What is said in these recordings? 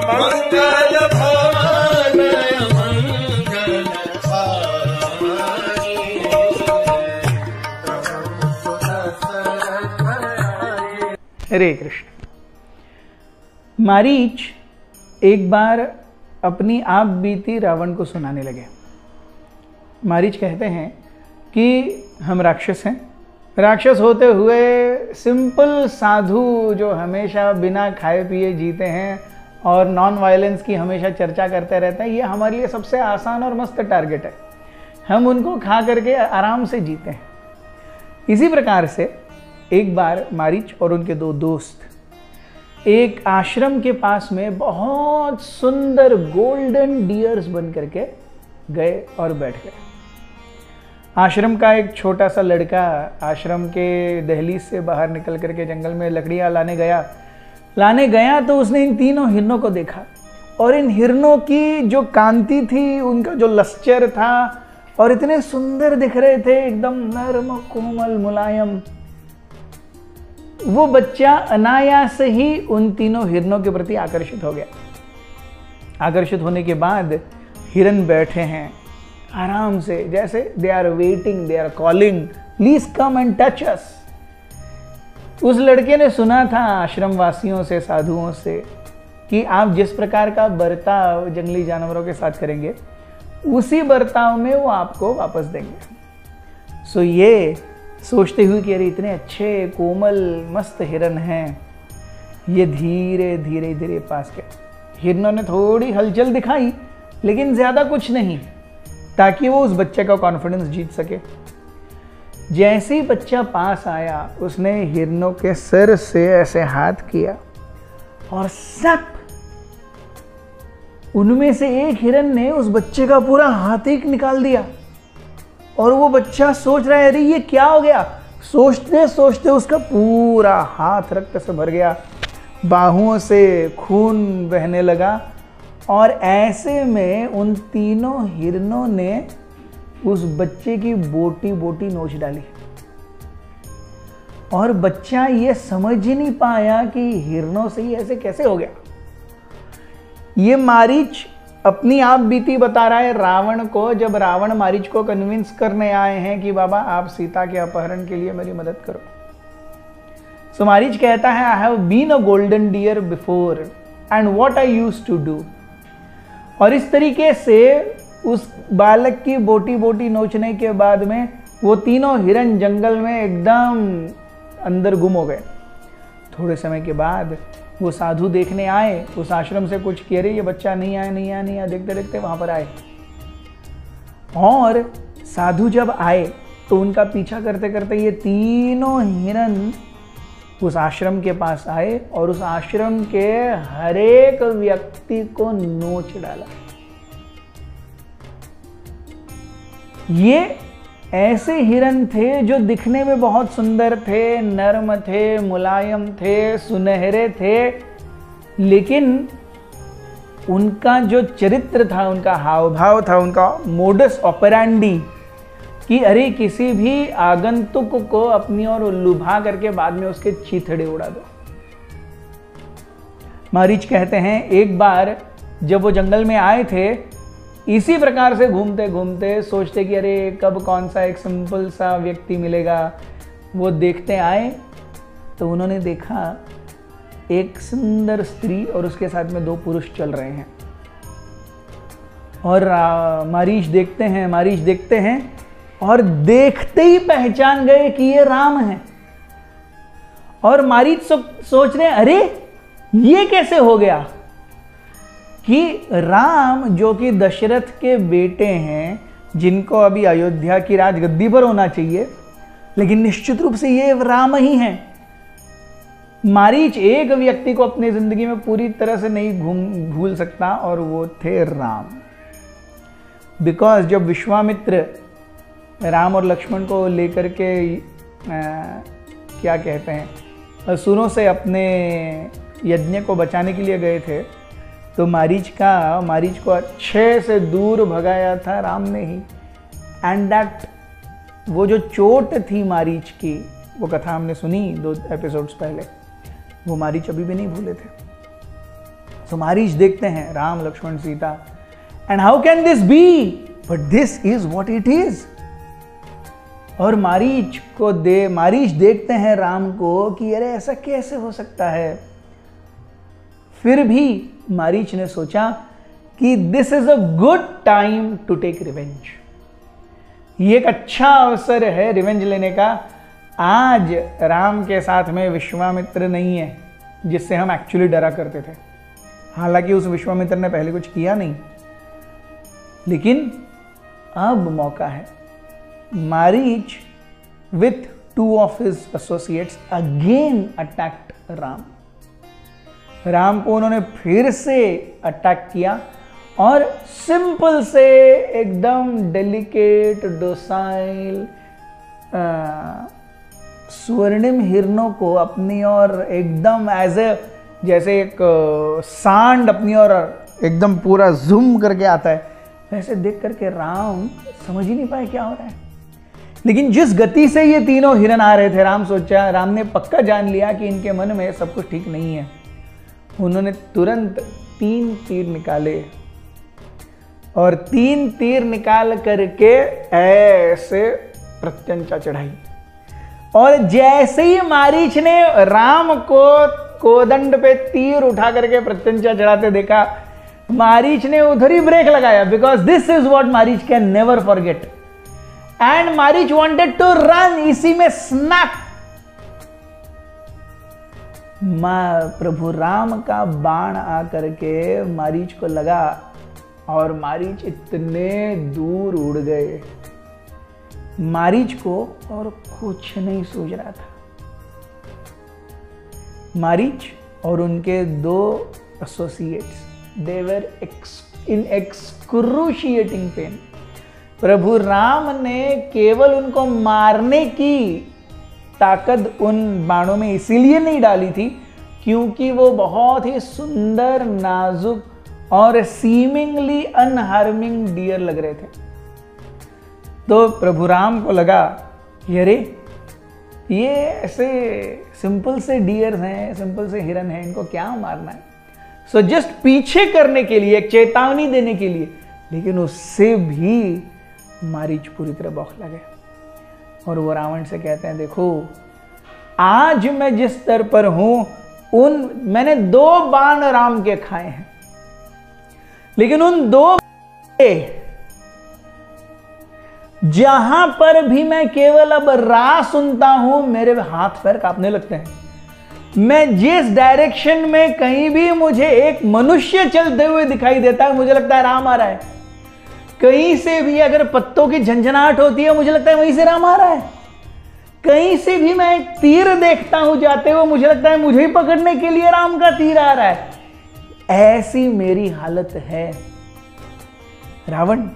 मंगल भवन हरे कृष्ण। मारीच एक बार अपनी आप बीती रावण को सुनाने लगे। मारीच कहते हैं कि हम राक्षस हैं, राक्षस होते हुए सिंपल साधु जो हमेशा बिना खाए पिए जीते हैं और नॉन वायलेंस की हमेशा चर्चा करते रहते हैं, ये हमारे लिए सबसे आसान और मस्त टारगेट है। हम उनको खा करके आराम से जीते हैं। इसी प्रकार से एक बार मारीच और उनके दो दोस्त एक आश्रम के पास में बहुत सुंदर गोल्डन डियर्स बन करके गए और बैठ गए। आश्रम का एक छोटा सा लड़का आश्रम के दहलीज से बाहर निकल करके जंगल में लकड़ियां लाने गया तो उसने इन तीनों हिरणों को देखा और इन हिरणों की जो कांति थी, उनका जो लश्चर था और इतने सुंदर दिख रहे थे, एकदम नर्म कोमल मुलायम। वो बच्चा अनायास ही उन तीनों हिरणों के प्रति आकर्षित हो गया। आकर्षित होने के बाद हिरण बैठे हैं आराम से, जैसे they are waiting, they are calling, please come and touch us. उस लड़के ने सुना था आश्रम वासियों से, साधुओं से, कि आप जिस प्रकार का बर्ताव जंगली जानवरों के साथ करेंगे उसी बर्ताव में वो आपको वापस देंगे। सो ये सोचते हुए कि अरे इतने अच्छे कोमल मस्त हिरण हैं, ये धीरे धीरे धीरे पास गए। हिरणों ने थोड़ी हलचल दिखाई लेकिन ज्यादा कुछ नहीं, ताकि वो उस बच्चे का कॉन्फिडेंस जीत सके। जैसे ही बच्चा पास आया उसने हिरणों के सिर से ऐसे हाथ किया और सप उनमें से एक हिरण ने उस बच्चे का पूरा हाथ ही निकाल दिया। और वो बच्चा सोच रहा है अरे ये क्या हो गया। सोचते सोचते उसका पूरा हाथ रक्त से भर गया, बाहुओं से खून बहने लगा और ऐसे में उन तीनों हिरणों ने उस बच्चे की बोटी बोटी नोच डाली। और बच्चा ये समझ ही नहीं पाया कि हिरणों से ही ऐसे कैसे हो गया। ये मारीच अपनी आप बीती बता रहा है रावण को, जब रावण मारीच को कन्विंस करने आए हैं कि बाबा आप सीता के अपहरण के लिए मेरी मदद करो। सो मारीच कहता है I have been a golden deer before and what I used to do. और इस तरीके से उस बालक की बोटी बोटी नोचने के बाद में वो तीनों हिरण जंगल में एकदम अंदर गुम हो गए। थोड़े समय के बाद वो साधु देखने आए, उस आश्रम से कुछ कह रहे ये बच्चा नहीं आया, देखते देखते वहां पर आए। और साधु जब आए तो उनका पीछा करते करते ये तीनों हिरण उस आश्रम के पास आए और उस आश्रम के हर एक व्यक्ति को नोच डाला। ये ऐसे हिरण थे जो दिखने में बहुत सुंदर थे, नर्म थे, मुलायम थे, सुनहरे थे, लेकिन उनका जो चरित्र था, उनका हाव भाव था, उनका मोडस ऑपरेंडी कि अरे किसी भी आगंतुक को अपनी ओर लुभा करके बाद में उसके चीथड़े उड़ा दो। मारीच कहते हैं एक बार जब वो जंगल में आए थे, इसी प्रकार से घूमते घूमते सोचते कि अरे कब कौन सा एक सिंपल सा व्यक्ति मिलेगा। वो देखते आए तो उन्होंने देखा एक सुंदर स्त्री और उसके साथ में दो पुरुष चल रहे हैं। और मारीच देखते हैं और देखते ही पहचान गए कि ये राम हैं। और मारीच सोच रहे हैं अरे ये कैसे हो गया कि राम जो कि दशरथ के बेटे हैं, जिनको अभी अयोध्या की राजगद्दी पर होना चाहिए, लेकिन निश्चित रूप से ये राम ही हैं। मारीच एक व्यक्ति को अपनी जिंदगी में पूरी तरह से नहीं भूल सकता और वो थे राम। बिकॉज जब विश्वामित्र राम और लक्ष्मण को लेकर के क्या कहते हैं असुरों से अपने यज्ञ को बचाने के लिए गए थे, तो मारीच को अच्छे से दूर भगाया था राम ने ही। एंड दैट वो जो चोट थी मारीच की, वो कथा हमने सुनी 2 एपिसोड्स पहले, वो मारीच अभी भी नहीं भूले थे। तो मारीच देखते हैं Ram Lakshman Sita, and how can this be, but this is what it is. और मारीच देखते हैं राम को कि अरे ऐसा कैसे हो सकता है। फिर भी मारीच ने सोचा कि this is a good time to take revenge, ये एक अच्छा अवसर है रिवेंज लेने का। आज राम के साथ में विश्वामित्र नहीं है जिससे हम एक्चुअली डरा करते थे, हालांकि उस विश्वामित्र ने पहले कुछ किया नहीं, लेकिन अब मौका है। Marich with 2 of his associates again attacked Ram को उन्होंने फिर से अटैक किया और सिंपल से एकदम डेलिकेट डोसाइल स्वर्णिम हिरणों को अपनी ओर एकदम जैसे एक सांड अपनी ओर एकदम पूरा जूम करके आता है, वैसे देख करके राम समझ ही नहीं पाए क्या हो रहा है। लेकिन जिस गति से ये तीनों हिरण आ रहे थे, राम ने पक्का जान लिया कि इनके मन में सब कुछ ठीक नहीं है। उन्होंने तुरंत 3 तीर निकाले और 3 तीर निकाल करके ऐसे प्रत्यंचा चढ़ाई, और जैसे ही मारीच ने राम को कोदंड पे तीर उठा करके प्रत्यंचा चढ़ाते देखा, मारीच ने उधर ही ब्रेक लगाया, because this is what Marich can never forget. And Marich wanted to run, इसी में स्नैप प्रभु राम का बाण आकर के मारीच को लगा और मारीच इतने दूर उड़ गए। मारीच को और कुछ नहीं सूझ रहा था। मारीच और उनके 2 एसोसिएट्स, दे वर इन एक्सक्रूशिएटिंग पेन। प्रभु राम ने केवल उनको मारने की ताकत उन बाणों में इसीलिए नहीं डाली थी क्योंकि वो बहुत ही सुंदर, नाजुक और सीमिंगली अनहार्मिंग डियर लग रहे थे। तो प्रभु राम को लगा कि अरे ये ऐसे सिंपल से डियर्स हैं, सिंपल से हिरन हैं, इनको क्या मारना है। सो जस्ट पीछे करने के लिए, एक चेतावनी देने के लिए, लेकिन उससे भी मारीच पूरी तरह बौखला गया। और वो रावण से कहते हैं, देखो आज मैं जिस स्तर पर हूं मैंने 2 बाण राम के खाए हैं, लेकिन उन 2 जहां पर भी मैं केवल अब रा सुनता हूं मेरे हाथ पैर कांपने लगते हैं। मैं जिस डायरेक्शन में कहीं भी मुझे एक मनुष्य चलते हुए दिखाई देता है, मुझे लगता है राम आ रहा है। कहीं से भी अगर पत्तों की झंझनाहट होती है, मुझे लगता है वहीं से राम आ रहा है। कहीं से भी मैं एक तीर देखता हूं जाते हुए, मुझे लगता है मुझे ही पकड़ने के लिए राम का तीर आ रहा है। ऐसी मेरी हालत है। रावण,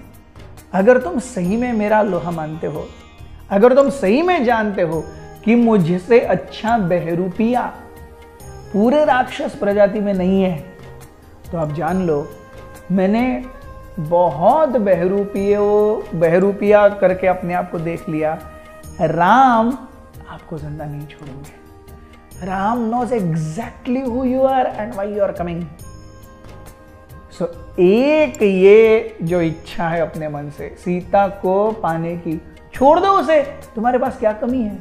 अगर तुम सही में मेरा लोहा मानते हो, अगर तुम सही में जानते हो कि मुझसे अच्छा बहरूपिया पूरे राक्षस प्रजाति में नहीं है, तो आप जान लो मैंने बहुत बहरूपिया करके अपने आप को देख लिया। राम आपको जिंदा नहीं छोड़ेंगे। Ram knows exactly who you are and why you are coming. So एक ये जो इच्छा है अपने मन से सीता को पाने की, छोड़ दो उसे, तुम्हारे पास क्या कमी है।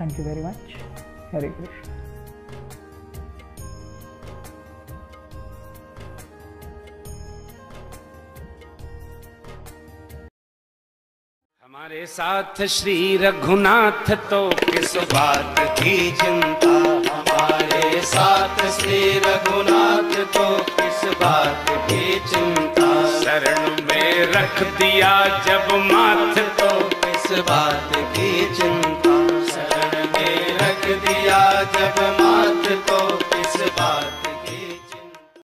Thank you very much. Hare Krishna. हमारे साथ श्री रघुनाथ तो किस बात की चिंता। हमारे साथ श्री रघुनाथ तो किस बात की चिंता। शरण में रख दिया जब माथ तो किस बात की चिंता। शरण में रख दिया जब माथ तो किस बात